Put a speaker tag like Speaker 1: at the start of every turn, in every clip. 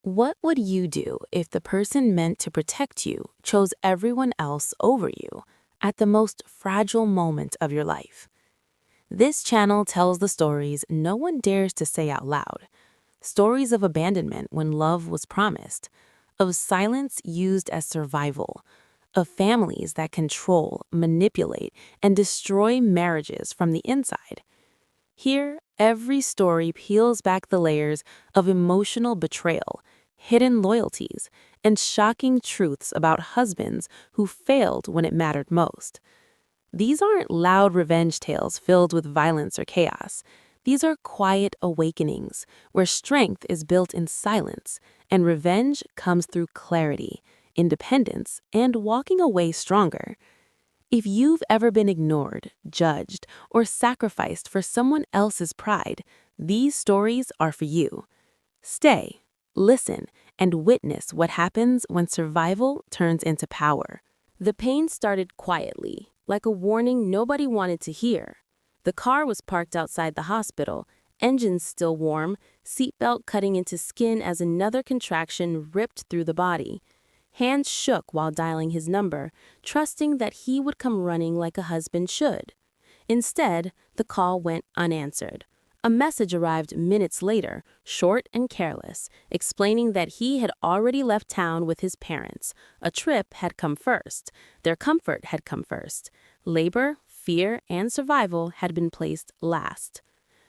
Speaker 1: What would you do if the person meant to protect you chose everyone else over you at the most fragile moment of your life? This channel tells the stories no one dares to say out loud. Stories of abandonment when love was promised, of silence used as survival, of families that control, manipulate, and destroy marriages from the inside. Here, every story peels back the layers of emotional betrayal, hidden loyalties, and shocking truths about husbands who failed when it mattered most. These aren't loud revenge tales filled with violence or chaos. These are quiet awakenings where strength is built in silence and revenge comes through clarity, independence, and walking away stronger. If you've ever been ignored, judged, or sacrificed for someone else's pride, these stories are for you. Stay, listen, and witness what happens when survival turns into power. The pain started quietly, like a warning nobody wanted to hear. The car was parked outside the hospital, engines still warm, seatbelt cutting into skin as another contraction ripped through the body. Hands shook while dialing his number, trusting that he would come running like a husband should. Instead, the call went unanswered. A message arrived minutes later, short and careless, explaining that he had already left town with his parents. A trip had come first. Their comfort had come first. Labor, fear, and survival had been placed last.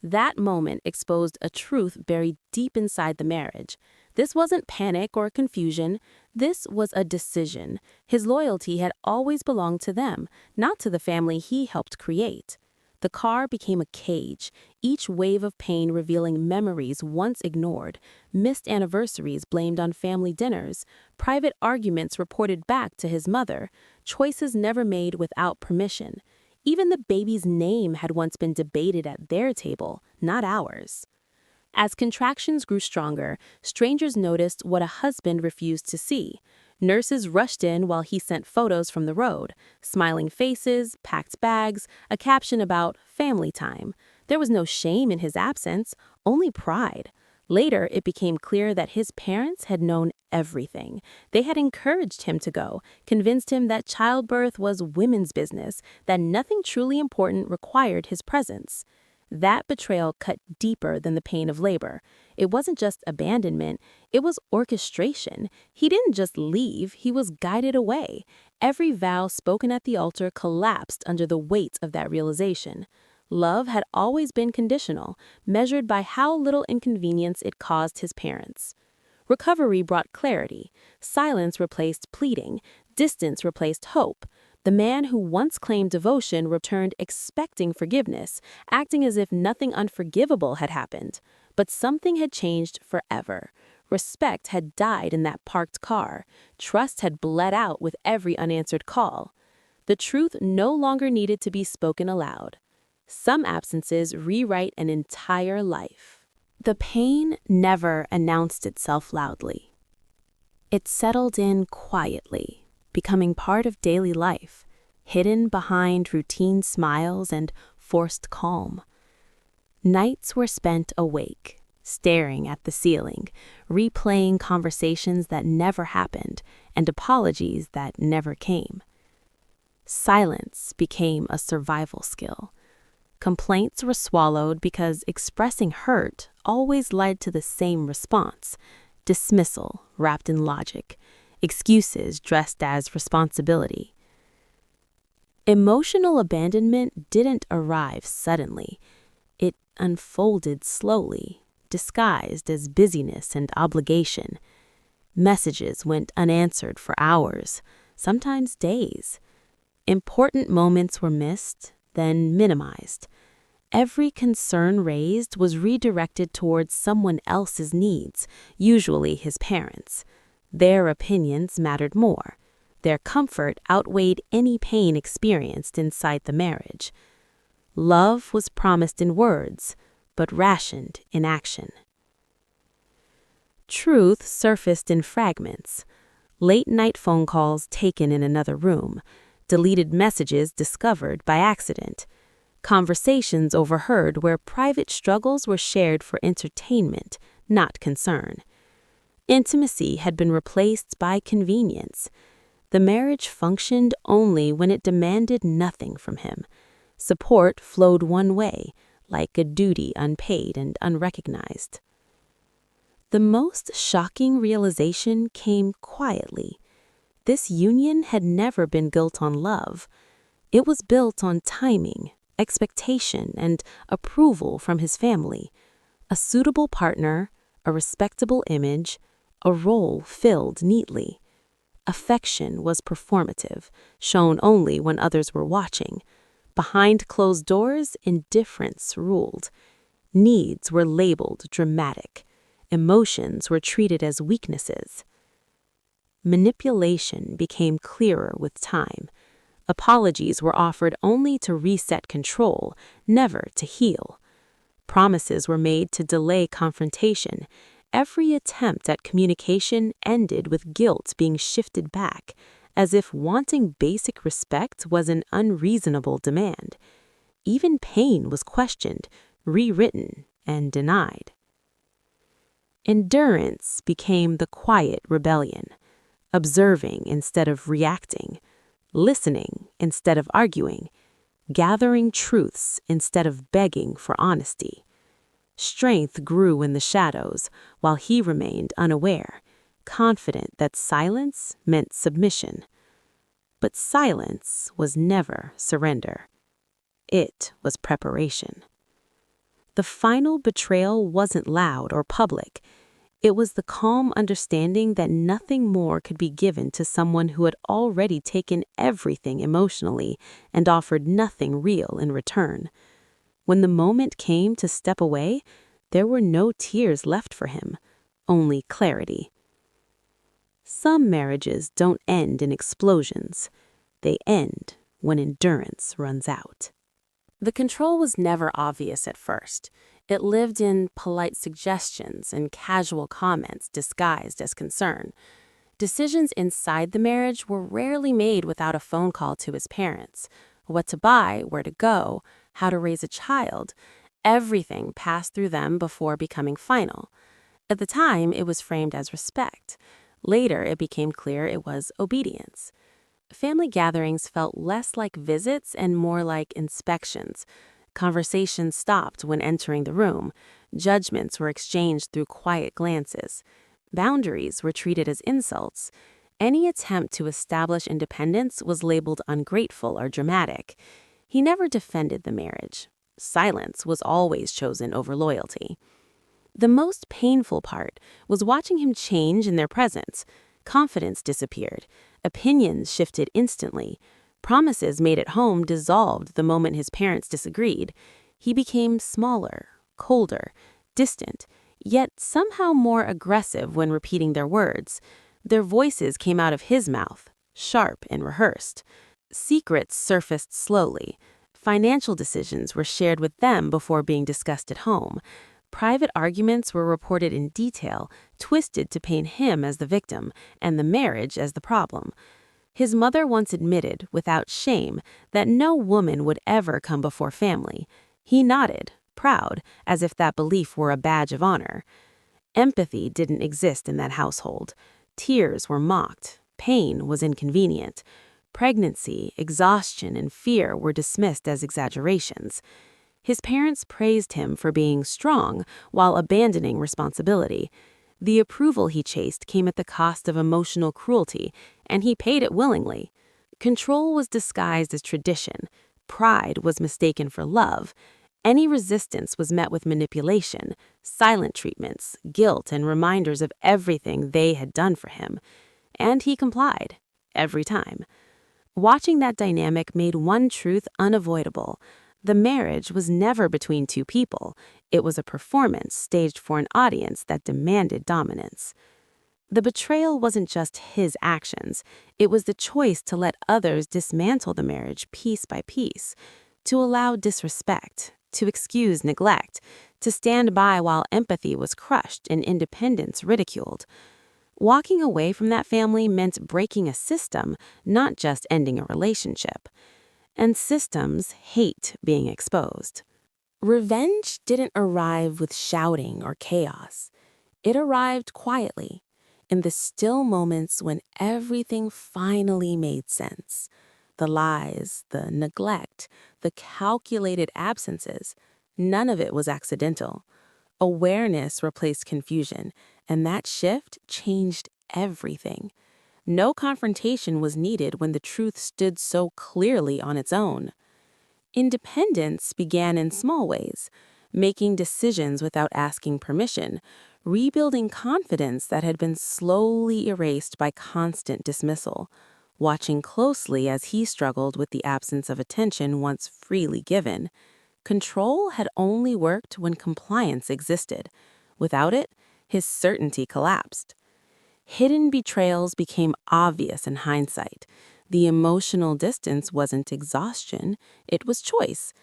Speaker 1: That moment exposed a truth buried deep inside the marriage. This wasn't panic or confusion. This was a decision. His loyalty had always belonged to them, not to the family he helped create. The car became a cage, each wave of pain revealing memories once ignored, missed anniversaries blamed on family dinners, private arguments reported back to his mother, choices never made without permission. Even the baby's name had once been debated at their table, not ours. As contractions grew stronger, strangers noticed what a husband refused to see. Nurses rushed in while he sent photos from the road, smiling faces, packed bags, a caption about family time. There was no shame in his absence, only pride. Later, it became clear that his parents had known everything. They had encouraged him to go, convinced him that childbirth was women's business, that nothing truly important required his presence. That betrayal cut deeper than the pain of labor. It wasn't just abandonment, it was orchestration. He didn't just leave, he was guided away. Every vow spoken at the altar collapsed under the weight of that realization. Love had always been conditional, measured by how little inconvenience it caused his parents. Recovery brought clarity. Silence replaced pleading. Distance replaced hope. The man who once claimed devotion returned expecting forgiveness, acting as if nothing unforgivable had happened. But something had changed forever. Respect had died in that parked car. Trust had bled out with every unanswered call. The truth no longer needed to be spoken aloud. Some absences rewrite an entire life. The pain never announced itself loudly. It settled in quietly, becoming part of daily life, hidden behind routine smiles and forced calm. Nights were spent awake, staring at the ceiling, replaying conversations that never happened and apologies that never came. Silence became a survival skill. Complaints were swallowed because expressing hurt always led to the same response: dismissal wrapped in logic, excuses dressed as responsibility. Emotional abandonment didn't arrive suddenly. It unfolded slowly, disguised as busyness and obligation. Messages went unanswered for hours, sometimes days. Important moments were missed, then minimized. Every concern raised was redirected towards someone else's needs, usually his parents. Their opinions mattered more. Their comfort outweighed any pain experienced inside the marriage. Love was promised in words, but rationed in action. Truth surfaced in fragments. Late-night phone calls taken in another room, deleted messages discovered by accident, conversations overheard where private struggles were shared for entertainment, not concern. Intimacy had been replaced by convenience. The marriage functioned only when it demanded nothing from him. Support flowed one way, like a duty unpaid and unrecognized. The most shocking realization came quietly. This union had never been built on love. It was built on timing, expectation, and approval from his family. A suitable partner, a respectable image, a role filled neatly. Affection was performative, shown only when others were watching. Behind closed doors, indifference ruled. Needs were labeled dramatic. Emotions were treated as weaknesses. Manipulation became clearer with time. Apologies were offered only to reset control, never to heal. Promises were made to delay confrontation. Every attempt at communication ended with guilt being shifted back, as if wanting basic respect was an unreasonable demand. Even pain was questioned, rewritten, and denied. Endurance became the quiet rebellion, observing instead of reacting, listening instead of arguing, gathering truths instead of begging for honesty. Strength grew in the shadows, while he remained unaware, confident that silence meant submission. But silence was never surrender. It was preparation. The final betrayal wasn't loud or public. It was the calm understanding that nothing more could be given to someone who had already taken everything emotionally and offered nothing real in return. When the moment came to step away, there were no tears left for him, only clarity. Some marriages don't end in explosions. They end when endurance runs out. The control was never obvious at first. It lived in polite suggestions and casual comments disguised as concern. Decisions inside the marriage were rarely made without a phone call to his parents. What to buy, where to go, how to raise a child, everything passed through them before becoming final. At the time, it was framed as respect. Later, it became clear it was obedience. Family gatherings felt less like visits and more like inspections. Conversations stopped when entering the room. Judgments were exchanged through quiet glances. Boundaries were treated as insults. Any attempt to establish independence was labeled ungrateful or dramatic. He never defended the marriage. Silence was always chosen over loyalty. The most painful part was watching him change in their presence. Confidence disappeared. Opinions shifted instantly. Promises made at home dissolved the moment his parents disagreed. He became smaller, colder, distant, yet somehow more aggressive when repeating their words. Their voices came out of his mouth, sharp and rehearsed. Secrets surfaced slowly. Financial decisions were shared with them before being discussed at home. Private arguments were reported in detail, twisted to paint him as the victim and the marriage as the problem. His mother once admitted, without shame, that no woman would ever come before family. He nodded, proud, as if that belief were a badge of honor. Empathy didn't exist in that household. Tears were mocked. Pain was inconvenient. Pregnancy, exhaustion, and fear were dismissed as exaggerations. His parents praised him for being strong while abandoning responsibility. The approval he chased came at the cost of emotional cruelty, and he paid it willingly. Control was disguised as tradition. Pride was mistaken for love. Any resistance was met with manipulation, silent treatments, guilt, and reminders of everything they had done for him. And he complied, every time. Watching that dynamic made one truth unavoidable. The marriage was never between two people. It was a performance staged for an audience that demanded dominance. The betrayal wasn't just his actions. It was the choice to let others dismantle the marriage piece by piece, to allow disrespect, to excuse neglect, to stand by while empathy was crushed and independence ridiculed. Walking away from that family meant breaking a system, not just ending a relationship. And systems hate being exposed. Revenge didn't arrive with shouting or chaos. It arrived quietly. in the still moments when everything finally made sense. The lies, the neglect, the calculated absences, none of it was accidental. Awareness replaced confusion, and that shift changed everything. No confrontation was needed when the truth stood so clearly on its own. Independence began in small ways, making decisions without asking permission, rebuilding confidence that had been slowly erased by constant dismissal, watching closely as he struggled with the absence of attention once freely given. Control had only worked when compliance existed. Without it, his certainty collapsed. Hidden betrayals became obvious in hindsight. The emotional distance wasn't exhaustion, it was choice.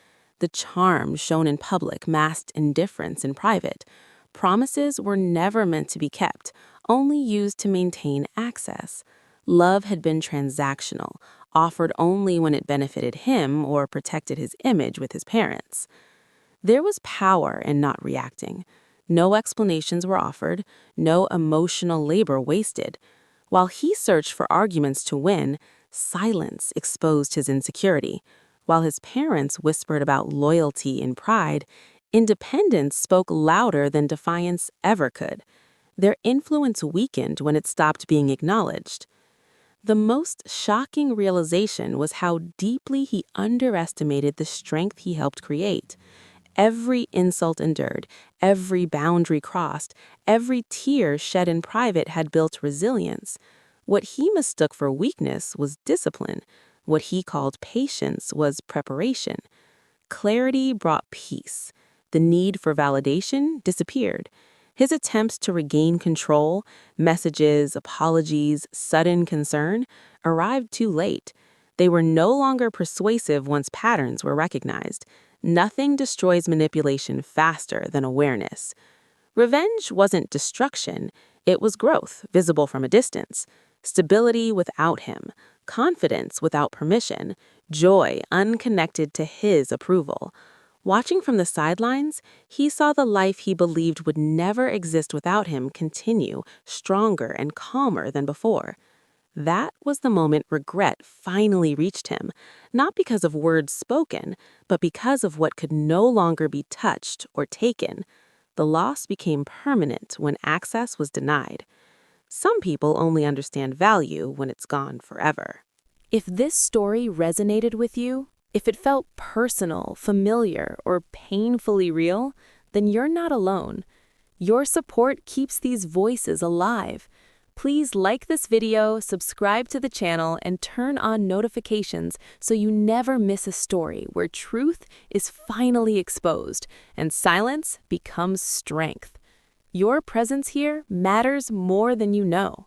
Speaker 1: The charm shown in public masked indifference in private. Promises were never meant to be kept, only used to maintain access. Love had been transactional, offered only when it benefited him or protected his image with his parents. There was power in not reacting. No explanations were offered, no emotional labor wasted. While he searched for arguments to win, silence exposed his insecurity. While his parents whispered about loyalty and pride, independence spoke louder than defiance ever could. Their influence weakened when it stopped being acknowledged. The most shocking realization was how deeply he underestimated the strength he helped create. Every insult endured, every boundary crossed, every tear shed in private had built resilience. What he mistook for weakness was discipline. What he called patience was preparation. Clarity brought peace. The need for validation disappeared. His attempts to regain control, messages, apologies, sudden concern, arrived too late. They were no longer persuasive once patterns were recognized. Nothing destroys manipulation faster than awareness. Revenge wasn't destruction, it was growth, visible from a distance. Stability without him, confidence without permission, joy unconnected to his approval. Watching from the sidelines, he saw the life he believed would never exist without him continue, stronger and calmer than before. That was the moment regret finally reached him, not because of words spoken, but because of what could no longer be touched or taken. The loss became permanent when access was denied. Some people only understand value when it's gone forever. If this story resonated with you, if it felt personal, familiar, or painfully real, then you're not alone. Your support keeps these voices alive. Please like this video, subscribe to the channel, and turn on notifications so you never miss a story where truth is finally exposed and silence becomes strength. Your presence here matters more than you know.